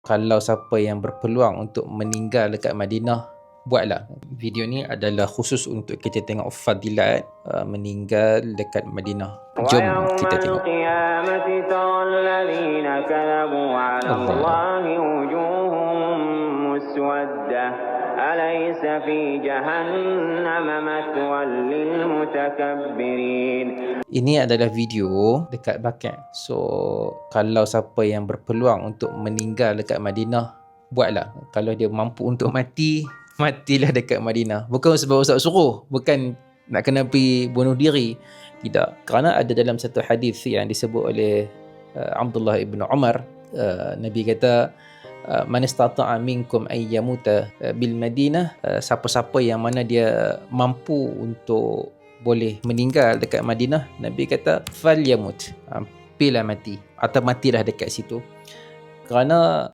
kalau siapa yang berpeluang untuk meninggal dekat Madinah, buatlah. Video ni adalah khusus untuk kita tengok fadilat meninggal dekat Madinah. Jom kita tengok. أليس في جهنم مثوى للمتكبرين. Ini adalah video dekat Baqi'. So kalau siapa yang berpeluang untuk meninggal dekat Madinah, buatlah. Kalau dia mampu untuk mati, matilah dekat Madinah. Bukan sebab Ustaz suruh, bukan nak kena pergi bunuh diri. Tidak. Kerana ada dalam satu hadis yang disebut oleh Abdullah ibn Umar, Nabi kata, man istata'a minkum ay yamuta bil Madinah, siapa-siapa yang mana dia mampu untuk boleh meninggal dekat Madinah, Nabi kata fal yamut, pilih mati atau matilah dekat situ. Kerana